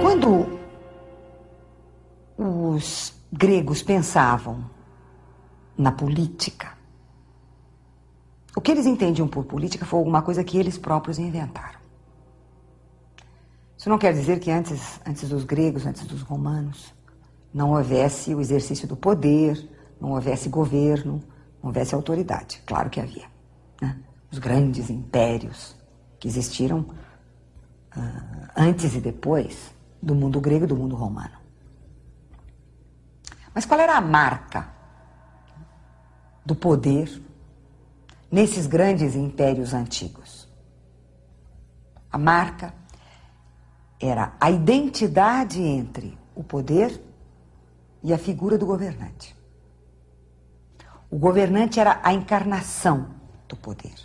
Quando os gregos pensavam na política, o que eles entendiam por política foi alguma coisa que eles próprios inventaram. Isso não quer dizer que antes dos gregos, antes dos romanos, não houvesse o exercício do poder, não houvesse governo, não houvesse autoridade. Claro que havia, né? Os grandes impérios que existiram antes e depois do mundo grego e do mundo romano. Mas qual era a marca do poder nesses grandes impérios antigos? A marca era a identidade entre o poder e a figura do governante. O governante era a encarnação do poder.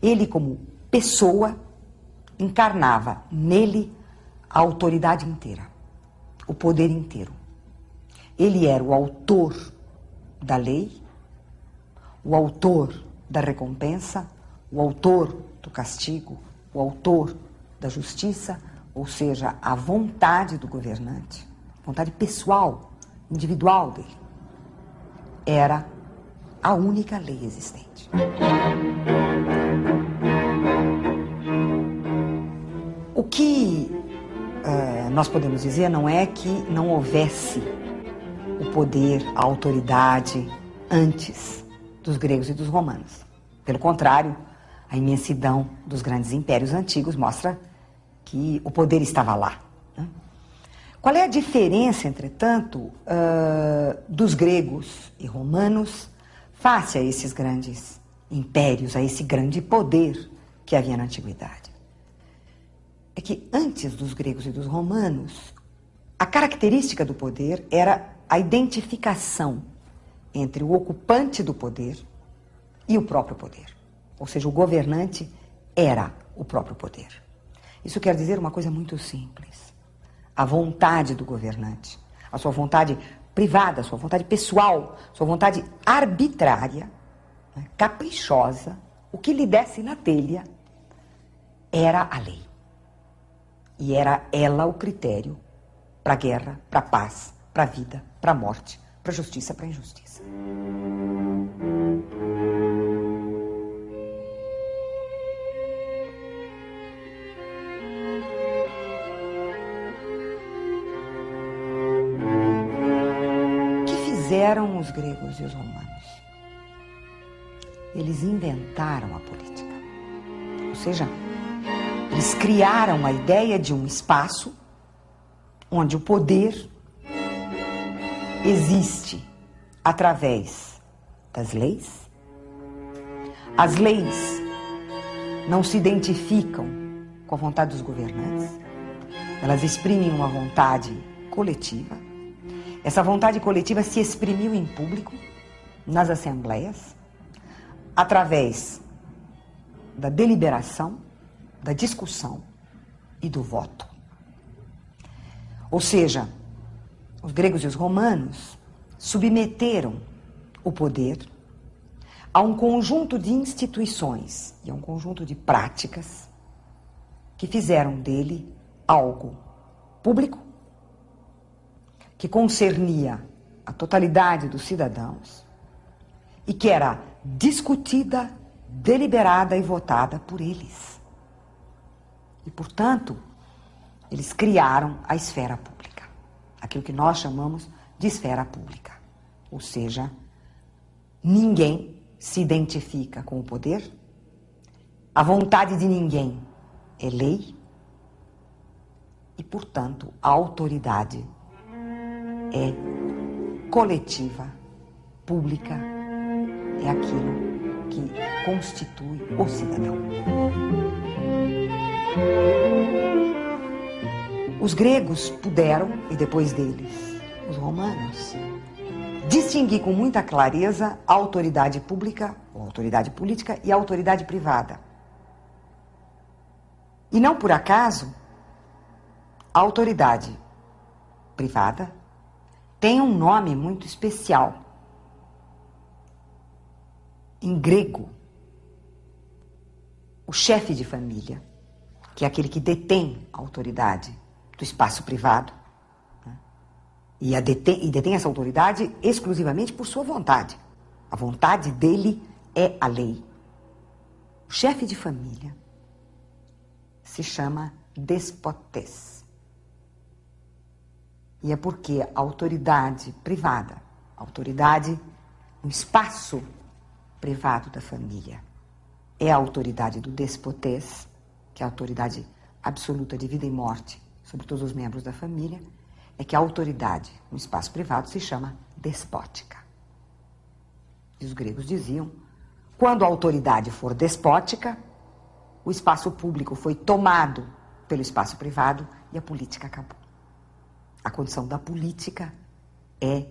Ele, como pessoa, encarnava nele a autoridade inteira, o poder inteiro. Ele era o autor da lei, o autor da recompensa, o autor do castigo, o autor da justiça, ou seja, a vontade do governante, vontade pessoal, individual dele, era a única lei existente. O que nós podemos dizer não é que não houvesse o poder, a autoridade antes dos gregos e dos romanos. Pelo contrário, a imensidão dos grandes impérios antigos mostra que o poder estava lá, né? Qual é a diferença, entretanto, dos gregos e romanos face a esses grandes impérios, a esse grande poder que havia na antiguidade? É que antes dos gregos e dos romanos, a característica do poder era a identificação entre o ocupante do poder e o próprio poder. Ou seja, o governante era o próprio poder. Isso quer dizer uma coisa muito simples. A vontade do governante, a sua vontade privada, a sua vontade pessoal, a sua vontade arbitrária, né, caprichosa, o que lhe desse na telha, era a lei. E era ela o critério para a guerra, para a paz, para a vida, para a morte, para a justiça, para a injustiça. O que fizeram os gregos e os romanos? Eles inventaram a política. Ou seja, eles criaram a ideia de um espaço onde o poder existe através das leis. As leis não se identificam com a vontade dos governantes. Elas exprimem uma vontade coletiva. Essa vontade coletiva se exprimiu em público, nas assembleias, através da deliberação, da discussão e do voto. Ou seja, os gregos e os romanos submeteram o poder a um conjunto de instituições e a um conjunto de práticas que fizeram dele algo público, que concernia a totalidade dos cidadãos e que era discutida, deliberada e votada por eles. E, portanto, eles criaram a esfera pública, aquilo que nós chamamos de esfera pública. Ou seja, ninguém se identifica com o poder, a vontade de ninguém é lei e, portanto, a autoridade é coletiva, pública, é aquilo que constitui o cidadão. Os gregos puderam, e depois deles, os romanos, distinguir com muita clareza a autoridade pública, ou autoridade política, e a autoridade privada. E não por acaso, a autoridade privada tem um nome muito especial. Em grego, o chefe de família, que é aquele que detém a autoridade do espaço privado, né? E detém essa autoridade exclusivamente por sua vontade. A vontade dele é a lei. O chefe de família se chama despotes. E é porque a autoridade privada, a autoridade no espaço privado da família, é a autoridade do despotes, que é a autoridade absoluta de vida e morte sobre todos os membros da família, é que a autoridade no espaço privado se chama despótica. E os gregos diziam, quando a autoridade for despótica, o espaço público foi tomado pelo espaço privado e a política acabou. A condição da política é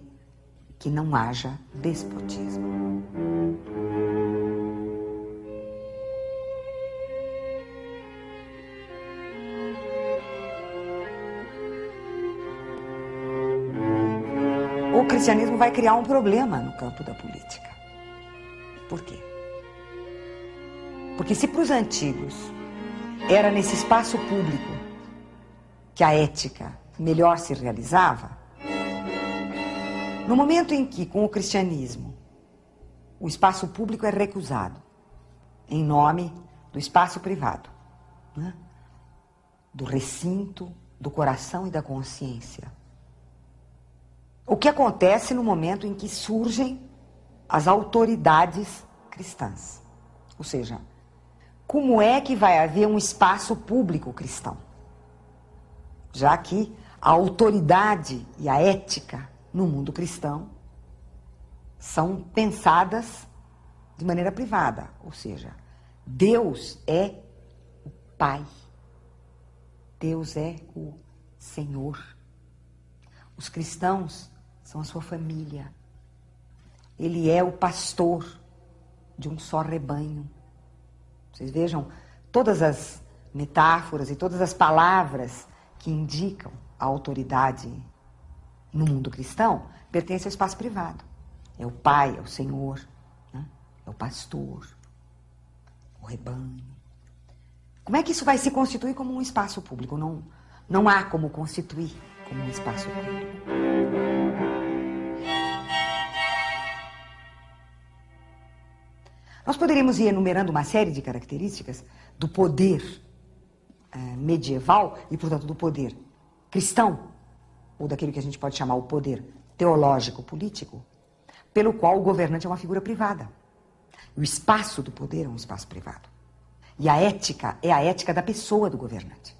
que não haja despotismo. O cristianismo vai criar um problema no campo da política. Por quê? Porque se para os antigos era nesse espaço público que a ética melhor se realizava, no momento em que, com o cristianismo, o espaço público é recusado em nome do espaço privado, né? Do recinto, do coração e da consciência. O que acontece no momento em que surgem as autoridades cristãs? Ou seja, como é que vai haver um espaço público cristão? Já que a autoridade e a ética no mundo cristão são pensadas de maneira privada. Ou seja, Deus é o Pai. Deus é o Senhor. Os cristãos são a sua família. Ele é o pastor de um só rebanho. Vocês vejam todas as metáforas e todas as palavras que indicam a autoridade no mundo cristão pertencem ao espaço privado. É o Pai, é o Senhor, né? É o pastor, o rebanho. Como é que isso vai se constituir como um espaço público? Não há como constituir como um espaço público. Nós poderíamos ir enumerando uma série de características do poder medieval e, portanto, do poder cristão, ou daquilo que a gente pode chamar o poder teológico-político, pelo qual o governante é uma figura privada. O espaço do poder é um espaço privado. E a ética é a ética da pessoa do governante.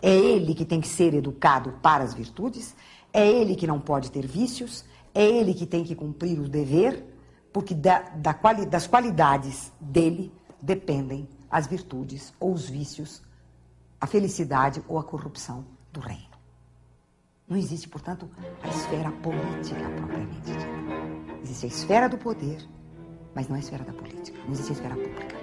É ele que tem que ser educado para as virtudes, é ele que não pode ter vícios, é ele que tem que cumprir o dever, porque das qualidades dele dependem as virtudes ou os vícios, a felicidade ou a corrupção do reino. Não existe, portanto, a esfera política propriamente dita. Existe a esfera do poder, mas não a esfera da política. Não existe a esfera pública.